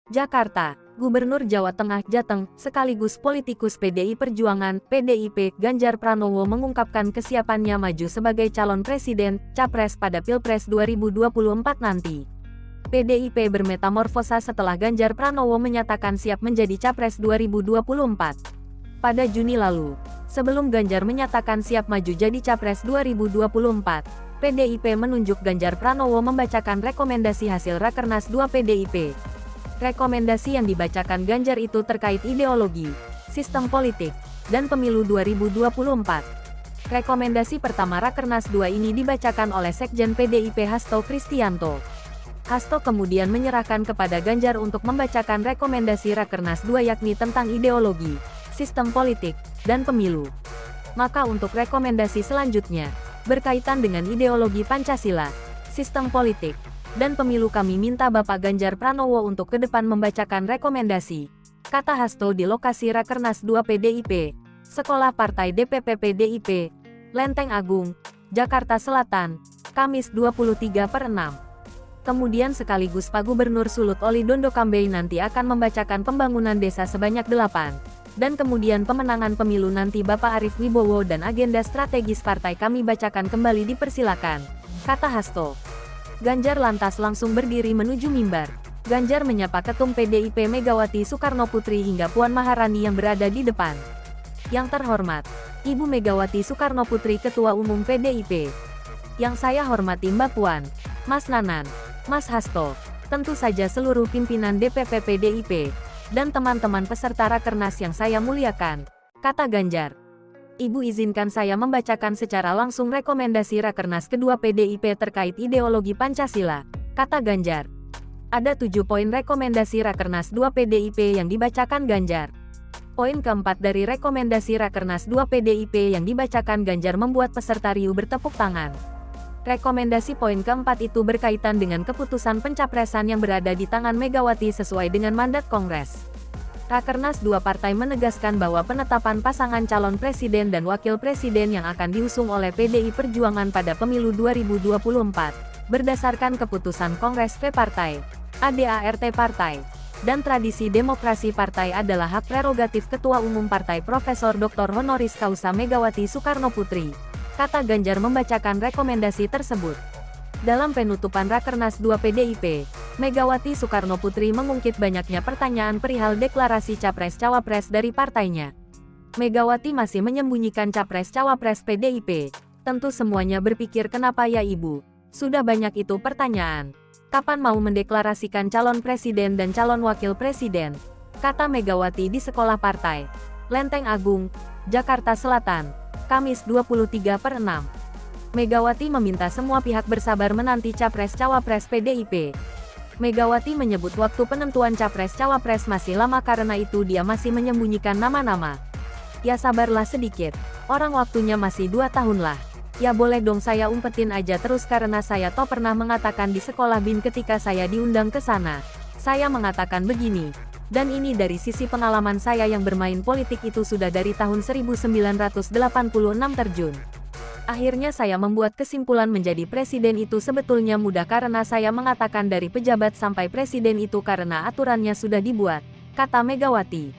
Jakarta, Gubernur Jawa Tengah Jateng, sekaligus politikus PDI Perjuangan, PDIP, Ganjar Pranowo mengungkapkan kesiapannya maju sebagai calon presiden, capres pada Pilpres 2024 nanti. PDIP bermetamorfosa setelah Ganjar Pranowo menyatakan siap menjadi capres 2024. Pada Juni lalu, sebelum Ganjar menyatakan siap maju jadi capres 2024, PDIP menunjuk Ganjar Pranowo membacakan rekomendasi hasil Rakernas 2 PDIP. Rekomendasi yang dibacakan Ganjar itu terkait ideologi, sistem politik, dan pemilu 2024. Rekomendasi pertama Rakernas 2 ini dibacakan oleh Sekjen PDIP Hasto Kristianto. Hasto kemudian menyerahkan kepada Ganjar untuk membacakan rekomendasi Rakernas 2 yakni tentang ideologi, sistem politik, dan pemilu. Maka untuk rekomendasi selanjutnya, berkaitan dengan ideologi Pancasila, sistem politik, dan pemilu kami minta Bapak Ganjar Pranowo untuk ke depan membacakan rekomendasi, kata Hasto di lokasi Rakernas 2 PDIP, Sekolah Partai DPP PDIP, Lenteng Agung, Jakarta Selatan, Kamis 23/6. Kemudian sekaligus Pak Gubernur Sulut Oli Dondo Kambei nanti akan membacakan pembangunan desa sebanyak 8, dan kemudian pemenangan pemilu nanti Bapak Arief Wibowo dan agenda strategis partai kami bacakan kembali dipersilakan, kata Hasto. Ganjar lantas langsung berdiri menuju mimbar. Ganjar menyapa Ketum PDIP Megawati Soekarnoputri hingga Puan Maharani yang berada di depan. Yang terhormat, Ibu Megawati Soekarnoputri Ketua Umum PDIP. Yang saya hormati Mbak Puan, Mas Nanan, Mas Hasto, tentu saja seluruh pimpinan DPP PDIP, dan teman-teman peserta Rakernas yang saya muliakan, kata Ganjar. Ibu izinkan saya membacakan secara langsung rekomendasi Rakernas kedua PDIP terkait ideologi Pancasila, kata Ganjar. Ada 7 poin rekomendasi Rakernas 2 PDIP yang dibacakan Ganjar. Poin keempat dari rekomendasi Rakernas 2 PDIP yang dibacakan Ganjar membuat peserta riuh bertepuk tangan. Rekomendasi poin keempat itu berkaitan dengan keputusan pencapresan yang berada di tangan Megawati sesuai dengan mandat Kongres. Rakernas 2 partai menegaskan bahwa penetapan pasangan calon presiden dan wakil presiden yang akan diusung oleh PDI Perjuangan pada pemilu 2024, berdasarkan keputusan Kongres V Partai, ADART Partai, dan tradisi demokrasi partai adalah hak prerogatif Ketua Umum Partai Profesor Dr. Honoris Causa Megawati Soekarnoputri, kata Ganjar membacakan rekomendasi tersebut. Dalam penutupan Rakernas 2 PDIP, Megawati Soekarnoputri mengungkit banyaknya pertanyaan perihal deklarasi Capres-Cawapres dari partainya. Megawati masih menyembunyikan Capres-Cawapres PDIP. Tentu semuanya berpikir kenapa ya Ibu? Sudah banyak itu pertanyaan. Kapan mau mendeklarasikan calon presiden dan calon wakil presiden? Kata Megawati di Sekolah Partai, Lenteng Agung, Jakarta Selatan, Kamis 23/6. Megawati meminta semua pihak bersabar menanti Capres-Cawapres PDIP. Megawati menyebut waktu penentuan Capres-Cawapres masih lama karena itu dia masih menyembunyikan nama-nama. Ya sabarlah sedikit, orang waktunya masih 2 tahun lah. Ya boleh dong saya umpetin aja terus karena saya toh pernah mengatakan di sekolah BIN ketika saya diundang ke sana. Saya mengatakan begini, dan ini dari sisi pengalaman saya yang bermain politik itu sudah dari tahun 1986 terjun. Akhirnya saya membuat kesimpulan menjadi presiden itu sebetulnya mudah karena saya mengatakan dari pejabat sampai presiden itu karena aturannya sudah dibuat, kata Megawati.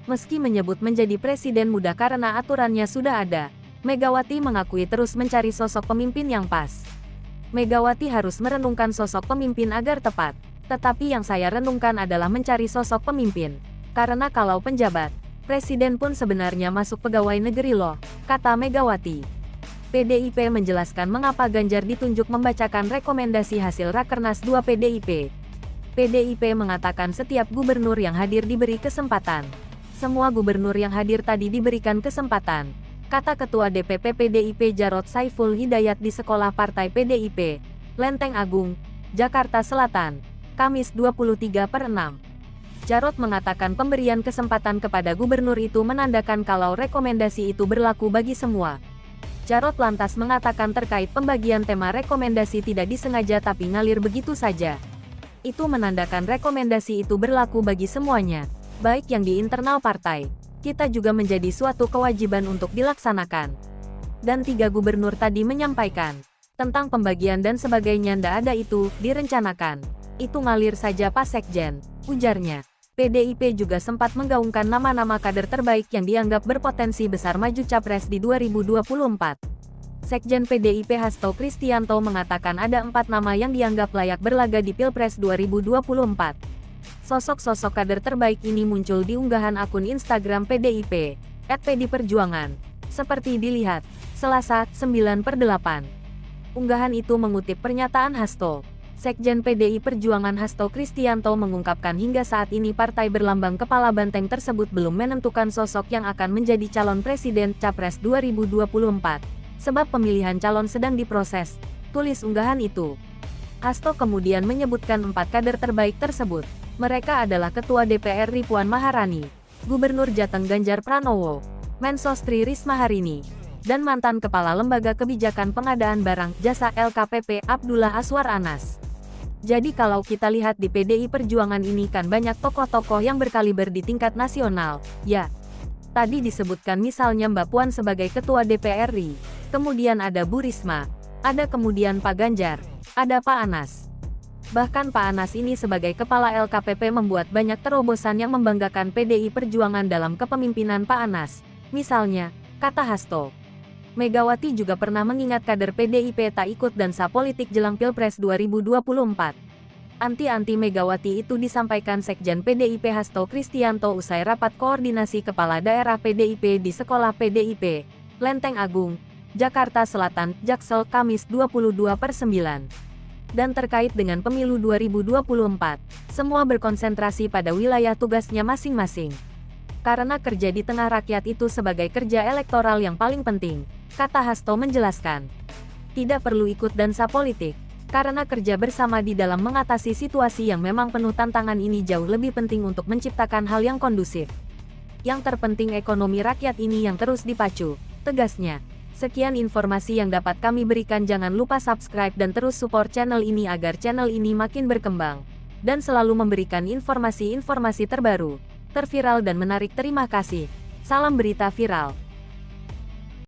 Meski menyebut menjadi presiden mudah karena aturannya sudah ada, Megawati mengakui terus mencari sosok pemimpin yang pas. Megawati harus merenungkan sosok pemimpin agar tepat, tetapi yang saya renungkan adalah mencari sosok pemimpin. Karena kalau penjabat, presiden pun sebenarnya masuk pegawai negeri loh, kata Megawati. PDIP menjelaskan mengapa Ganjar ditunjuk membacakan rekomendasi hasil Rakernas 2 PDIP. PDIP mengatakan setiap gubernur yang hadir diberi kesempatan. Semua gubernur yang hadir tadi diberikan kesempatan, kata Ketua DPP PDIP Jarod Saiful Hidayat di Sekolah Partai PDIP, Lenteng Agung, Jakarta Selatan, Kamis 23/6. Jarod mengatakan pemberian kesempatan kepada gubernur itu menandakan kalau rekomendasi itu berlaku bagi semua. Jarod lantas mengatakan terkait pembagian tema rekomendasi tidak disengaja tapi ngalir begitu saja. Itu menandakan rekomendasi itu berlaku bagi semuanya, baik yang di internal partai. Kita juga menjadi suatu kewajiban untuk dilaksanakan. Dan 3 gubernur tadi menyampaikan, tentang pembagian dan sebagainya ndak ada itu, direncanakan. Itu ngalir saja Pak Sekjen. ujarnya. PDIP juga sempat menggaungkan nama-nama kader terbaik yang dianggap berpotensi besar maju capres di 2024. Sekjen PDIP Hasto Kristianto mengatakan ada 4 nama yang dianggap layak berlaga di Pilpres 2024. Sosok-sosok kader terbaik ini muncul di unggahan akun Instagram PDIP, @pdperjuangan. Seperti dilihat, Selasa, 9/8. Unggahan itu mengutip pernyataan Hasto. Sekjen PDI Perjuangan Hasto Kristianto mengungkapkan hingga saat ini partai berlambang kepala banteng tersebut belum menentukan sosok yang akan menjadi calon presiden Capres 2024. Sebab pemilihan calon sedang diproses, tulis unggahan itu. Hasto kemudian menyebutkan 4 kader terbaik tersebut. Mereka adalah Ketua DPR Puan Maharani, Gubernur Jateng Ganjar Pranowo, Mensos Tri Risma Harini, dan mantan Kepala Lembaga Kebijakan Pengadaan Barang Jasa LKPP Abdullah Aswar Anas. Jadi kalau kita lihat di PDI Perjuangan ini kan banyak tokoh-tokoh yang berkaliber di tingkat nasional, ya. Tadi disebutkan misalnya Mbak Puan sebagai Ketua DPR RI, kemudian ada Bu Risma, ada kemudian Pak Ganjar, ada Pak Anas. Bahkan Pak Anas ini sebagai Kepala LKPP membuat banyak terobosan yang membanggakan PDI Perjuangan dalam kepemimpinan Pak Anas. Misalnya, kata Hasto, Megawati juga pernah mengingat kader PDIP tak ikut dansa politik jelang Pilpres 2024. Anti-anti Megawati itu disampaikan Sekjen PDIP Hasto Kristianto usai rapat koordinasi kepala daerah PDIP di Sekolah PDIP, Lenteng Agung, Jakarta Selatan, Jaksel, Kamis 22/9. Dan terkait dengan pemilu 2024, semua berkonsentrasi pada wilayah tugasnya masing-masing. Karena kerja di tengah rakyat itu sebagai kerja elektoral yang paling penting, kata Hasto menjelaskan. Tidak perlu ikut dansa politik, karena kerja bersama di dalam mengatasi situasi yang memang penuh tantangan ini jauh lebih penting untuk menciptakan hal yang kondusif. Yang terpenting ekonomi rakyat ini yang terus dipacu, tegasnya. Sekian informasi yang dapat kami berikan, jangan lupa subscribe dan terus support channel ini agar channel ini makin berkembang, dan selalu memberikan informasi-informasi terbaru, terviral dan menarik. Terima kasih. Salam berita viral.